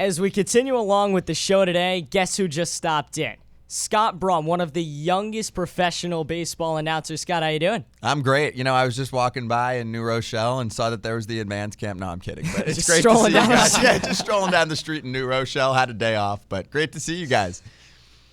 As we continue along with the show today, guess who just stopped in? Scott Braun, one of the youngest professional baseball announcers. Scott, how you doing? I'm great. You know, I was just walking by in New Rochelle and saw that there was the advanced camp. No, I'm kidding. But it's Just great to strolling see you down the guys. street. Yeah, just strolling down the street in New Rochelle. Had a day off, but great to see you guys.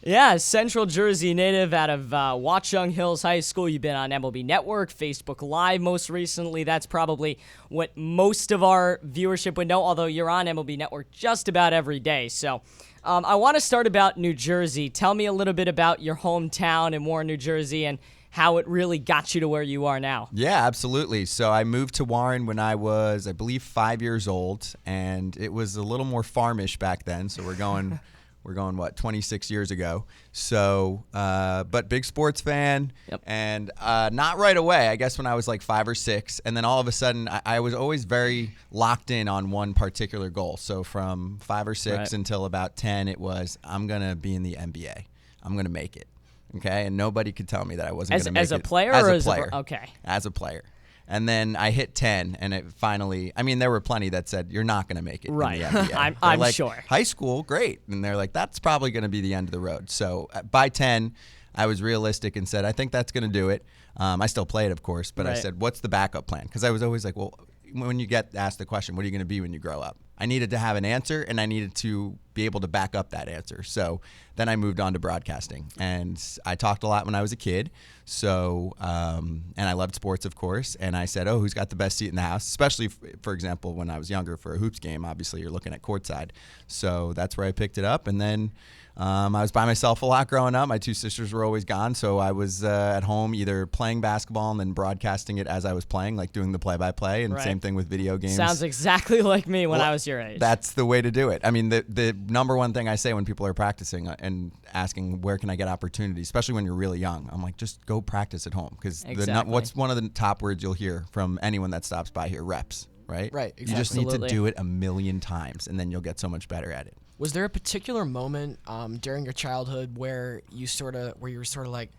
Yeah, Central Jersey native out of Watchung Hills High School. You've been on MLB Network, Facebook Live most recently. That's probably what most of our viewership would know, although you're on MLB Network just about every day. So I want to start about New Jersey. Tell me a little bit about your hometown in Warren, New Jersey, and how it really got you to where you are now. Yeah, absolutely. So I moved to Warren when I was, I believe, 5 years old, and it was a little more farmish back then. So we're going... We're going, 26 years ago. So, but big sports fan. Yep. And not right away, I guess when I was like 5 or 6. And then all of a sudden, I was always very locked in on one particular goal. So from 5 or 6 until about 10, it was, I'm going to be in the NBA. I'm going to make it. Okay? And nobody could tell me that I wasn't going to make it. As a player? Okay. As a player. And then I hit 10, and it finally, I mean, there were plenty that said, you're not going to make it right. in the NBA. I'm like, sure. High school, great. And they're like, that's probably going to be the end of the road. So by 10, I was realistic and said, I think that's going to do it. I still played, of course, but I said, what's the backup plan? Because I was always like, well, when you get asked the question, what are you going to be when you grow up? I needed to have an answer, and I needed to be able to back up that answer. So then I moved on to broadcasting, and I talked a lot when I was a kid. So, and I loved sports, of course. And I said, who's got the best seat in the house? Especially, for example, when I was younger for a hoops game, obviously you're looking at courtside. So that's where I picked it up. And then I was by myself a lot growing up. My 2 sisters were always gone. So I was at home either playing basketball and then broadcasting it as I was playing, like doing the play-by-play, and same thing with video games. Sounds exactly like me when I was your age. That's the way to do it. I mean, the number one thing I say when people are practicing and asking where can I get opportunities, especially when you're really young, I'm like, just go practice at home. Because what's one of the top words you'll hear from anyone that stops by here? Reps, right? Right, exactly. You just need to do it a million times, and then you'll get so much better at it. Was there a particular moment during your childhood where you were sort of like,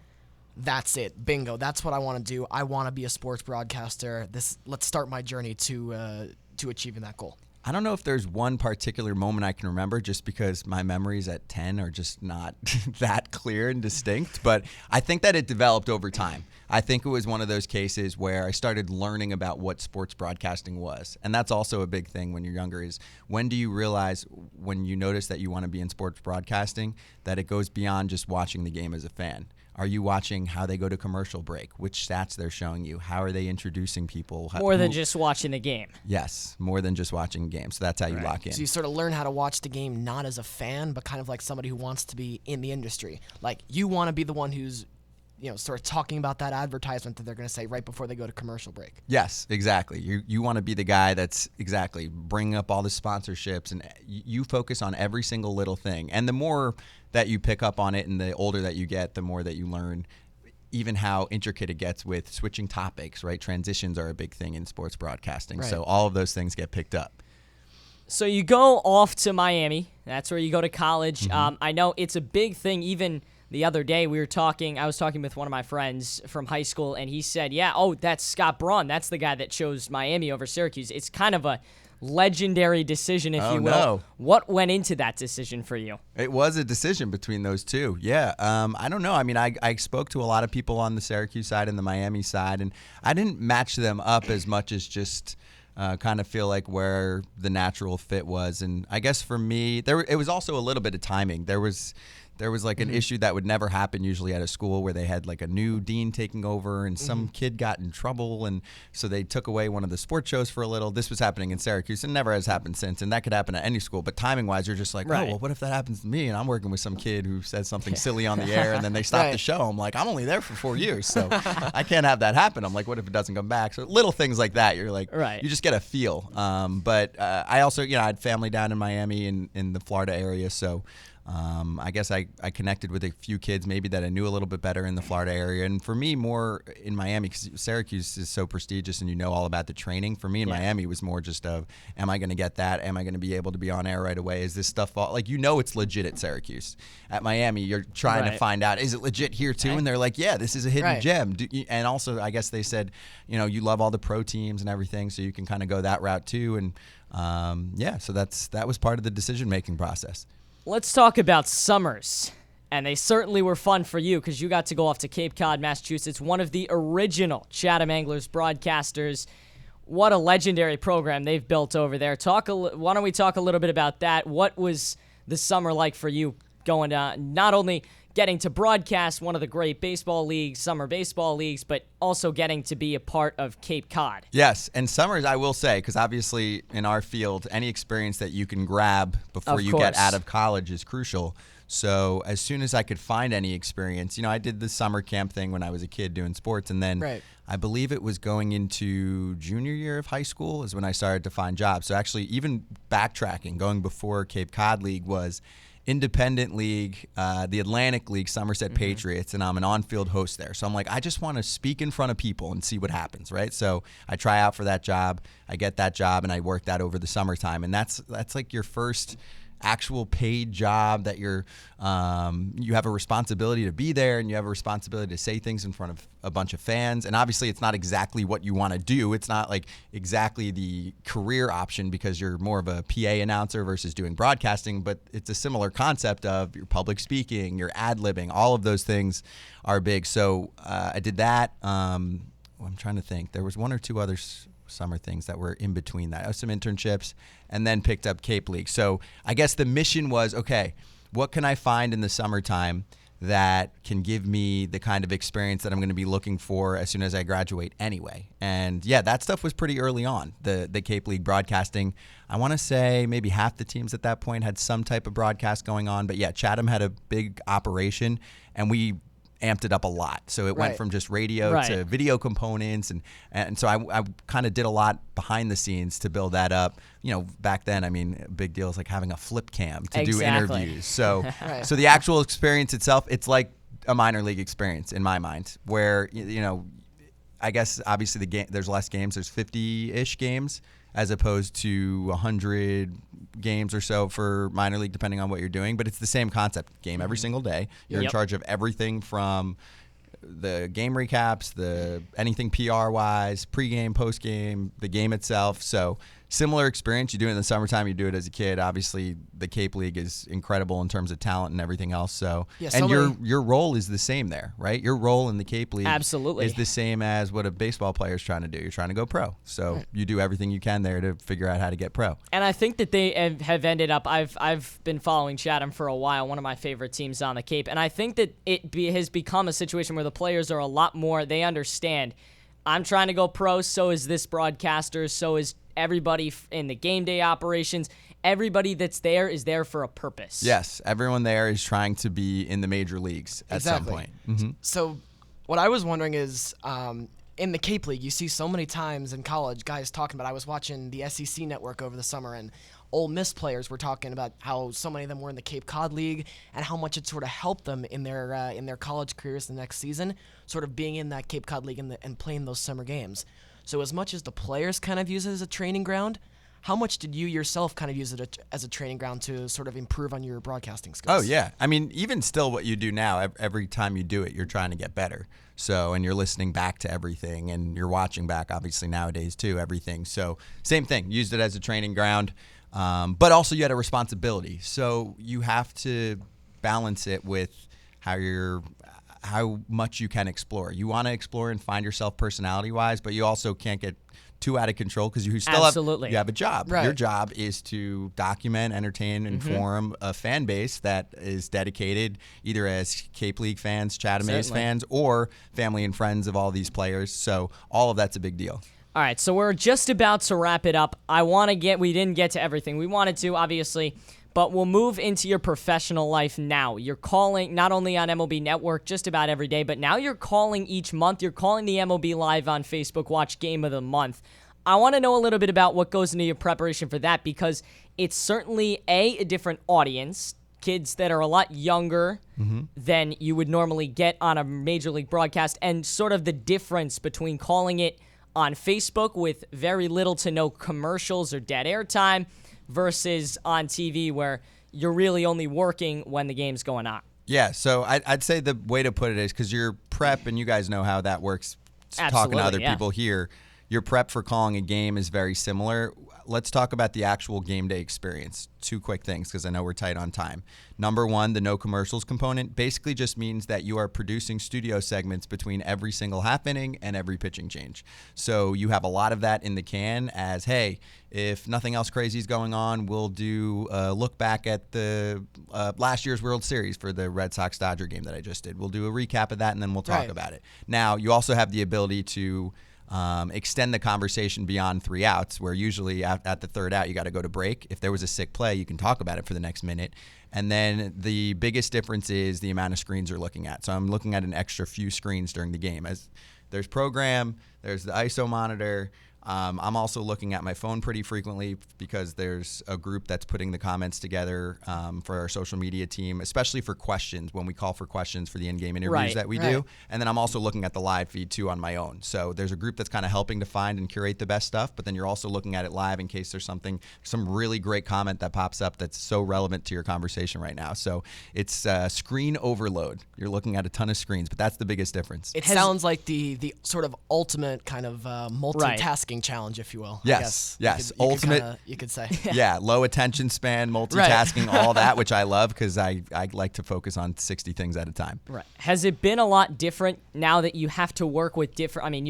that's it, bingo, that's what I want to do. I want to be a sports broadcaster. Let's start my journey to achieving that goal. I don't know if there's one particular moment I can remember, just because my memories at 10 are just not that clear and distinct. But I think that it developed over time. I think it was one of those cases where I started learning about what sports broadcasting was. And that's also a big thing when you're younger, is when do you realize, when you notice that you want to be in sports broadcasting, that it goes beyond just watching the game as a fan. Are you watching how they go to commercial break? Which stats they're showing you? How are they introducing people? More than just watching the game. Yes, more than just watching games. So that's how you lock in. So you sort of learn how to watch the game not as a fan, but kind of like somebody who wants to be in the industry. Like, you want to be the one who's, sort of talking about that advertisement that they're going to say right before they go to commercial break. Yes, exactly. You want to be the guy that's bringing up all the sponsorships, and you focus on every single little thing. And the more that you pick up on it and the older that you get, the more that you learn even how intricate it gets with switching topics, right? Transitions are a big thing in sports broadcasting. Right. So all of those things get picked up. So you go off to Miami. That's where you go to college. I know it's a big thing. Even the other day I was talking with one of my friends from high school, and he said, that's Scott Braun. That's the guy that chose Miami over Syracuse. It's kind of a legendary decision, if you will. No. What went into that decision for you? It was a decision between those two. Yeah. I don't know. I mean, I spoke to a lot of people on the Syracuse side and the Miami side, and I didn't match them up as much as just kind of feel like where the natural fit was. And I guess for me, it was also a little bit of timing. There was like an issue that would never happen usually at a school, where they had like a new dean taking over, and some kid got in trouble, and so they took away one of the sports shows for a little. This was happening in Syracuse, and never has happened since, and that could happen at any school. But timing wise, you're just like, oh, well, what if that happens to me, and I'm working with some kid who says something silly on the air, and then they stop the show. I'm like, I'm only there for 4 years, so I can't have that happen. I'm like, what if it doesn't come back? So little things like that, you're like, you just get a feel. But I also, I had family down in Miami and in the Florida area, so I guess I connected with a few kids maybe that I knew a little bit better in the Florida area. And for me, more in Miami, because Syracuse is so prestigious and you know all about the training. For me in Miami, it was more just of, am I going to get that? Am I going to be able to be on air right away? Is this stuff like, it's legit at Syracuse. At Miami, you're trying to find out, is it legit here too? And they're like, yeah, this is a hidden gem. And also, I guess they said, you love all the pro teams and everything, so you can kind of go that route too. And so that was part of the decision-making process. Let's talk about summers. And they certainly were fun for you because you got to go off to Cape Cod, Massachusetts, one of the original Chatham Anglers broadcasters. What a legendary program they've built over there. Why don't we talk a little bit about that? What was the summer like for you going to not only getting to broadcast one of the great baseball leagues, summer baseball leagues, but also getting to be a part of Cape Cod? Yes, and summers, I will say, because obviously in our field, any experience that you can grab before you get out of college is crucial. So as soon as I could find any experience, I did the summer camp thing when I was a kid doing sports, and then I believe it was going into junior year of high school is when I started to find jobs. So actually, even backtracking, going before Cape Cod League was independent league, the Atlantic League, Somerset Patriots, and I'm an on-field host there. So I'm like, I just want to speak in front of people and see what happens, right? So I try out for that job, I get that job, and I work that over the summertime. And that's like your first actual paid job that you have a responsibility to be there, and you have a responsibility to say things in front of a bunch of fans. And obviously it's not exactly what you want to do. It's not like exactly the career option because you're more of a PA announcer versus doing broadcasting, but it's a similar concept of your public speaking, your ad-libbing, all of those things are big. So I did that. I'm trying to think. There was one or two other summer things that were in between that. Some internships, and then picked up Cape League. So I guess the mission was, okay, what can I find in the summertime that can give me the kind of experience that I'm going to be looking for as soon as I graduate anyway? And yeah, that stuff was pretty early on, the Cape League broadcasting. I want to say maybe half the teams at that point had some type of broadcast going on. But yeah, Chatham had a big operation, and we amped it up a lot. So it went from just radio to video components. And so I kind of did a lot behind the scenes to build that up. Back then, a big deal is like having a flip cam to do interviews. So, so the actual experience itself, it's like a minor league experience in my mind, where, I guess obviously the game, there's less games, there's 50-ish games as opposed to 100 games or so for minor league, depending on what you're doing. But it's the same concept. Game every single day. You're in charge of everything from the game recaps, anything PR-wise, pregame, postgame, the game itself. So similar experience. You do it in the summertime. You do it as a kid. Obviously, the Cape League is incredible in terms of talent and everything else. So, and your role is the same there, right? Your role in the Cape League is the same as what a baseball player is trying to do. You're trying to go pro. So you do everything you can there to figure out how to get pro. And I think that they have ended up, I've been following Chatham for a while, one of my favorite teams on the Cape. And I think that it has become a situation where the players are a lot more, they understand, I'm trying to go pro, so is this broadcaster, so is everybody in the game day operations. Everybody that's there is there for a purpose. Yes, everyone there is trying to be in the major leagues at some point. Mm-hmm. So what I was wondering is, in the Cape League, you see so many times in college guys talking about, I was watching the SEC network over the summer, and Ole Miss players were talking about how so many of them were in the Cape Cod League and how much it sort of helped them in their college careers the next season, sort of being in that Cape Cod League and playing those summer games. So as much as the players kind of use it as a training ground, how much did you yourself kind of use it as a training ground to sort of improve on your broadcasting skills? Oh, yeah. Even still what you do now, every time you do it, you're trying to get better. So, and you're listening back to everything, and you're watching back, obviously, nowadays, too, everything. So, same thing. Used it as a training ground. But also you had a responsibility. So you have to balance it with how much you can explore. You want to explore and find yourself personality-wise, but you also can't get too out of control because you still have a job. Right. Your job is to document, entertain, inform a fan base that is dedicated either as Cape League fans, Chatham A's fans, or family and friends of all these players. So all of that's a big deal. All right, so we're just about to wrap it up. We didn't get to everything we wanted to, obviously, but we'll move into your professional life now. You're calling not only on MLB Network just about every day, but now you're calling each month. You're calling the MLB Live on Facebook Watch Game of the Month. I want to know a little bit about what goes into your preparation for that, because it's certainly, a different audience kids that are a lot younger than you would normally get on a major league broadcast, and sort of the difference between calling it on Facebook with very little to no commercials or dead air time versus on TV where you're really only working when the game's going on. Yeah, so I'd say the way to put it is, because your prep, and you guys know how that works, talking to other people here, your prep for calling a game is very similar. Let's talk about the actual game day experience. 2 quick things, because I know we're tight on time. Number 1, the no commercials component basically just means that you are producing studio segments between every single half inning and every pitching change. So you have a lot of that in the can as, hey, if nothing else crazy is going on, we'll do a look back at the last year's World Series for the Red Sox-Dodger game that I just did. We'll do a recap of that, and then we'll talk about it. Now, you also have the ability to extend the conversation beyond 3 outs, where usually at the 3rd out, you got to go to break. If there was a sick play, you can talk about it for the next minute. And then the biggest difference is the amount of screens you're looking at. So I'm looking at an extra few screens during the game. As there's program, there's the ISO monitor. I'm also looking at my phone pretty frequently because there's a group that's putting the comments together for our social media team, especially for questions, when we call for questions for the in-game interviews that we do. And then I'm also looking at the live feed too on my own. So there's a group that's kind of helping to find and curate the best stuff, but then you're also looking at it live in case there's some really great comment that pops up that's so relevant to your conversation right now. So it's screen overload. You're looking at a ton of screens, but that's the biggest difference. It sounds like the sort of ultimate kind of multitasking challenge, if you will. Yes, yes. Ultimate, you could say. Yeah, low attention span, multitasking, all that, which I love because I like to focus on 60 things at a time. Right. Has it been a lot different now that you have to work with different, I mean,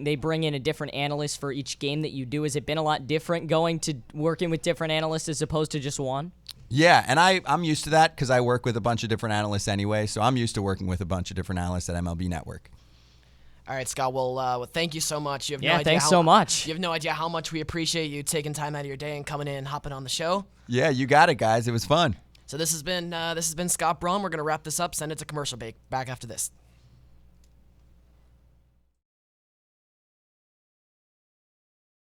they bring in a different analyst for each game that you do. Has it been a lot different going to working with different analysts as opposed to just one? Yeah, and I'm used to that because I work with a bunch of different analysts anyway, so I'm used to working with a bunch of different analysts at MLB Network. All right, Scott. Well, thank you so much. You have no idea thanks so much. You have no idea how much we appreciate you taking time out of your day and coming in and hopping on the show. Yeah, you got it, guys. It was fun. So this has been Scott Braun. We're gonna wrap this up. Send it to commercial break. Back after this.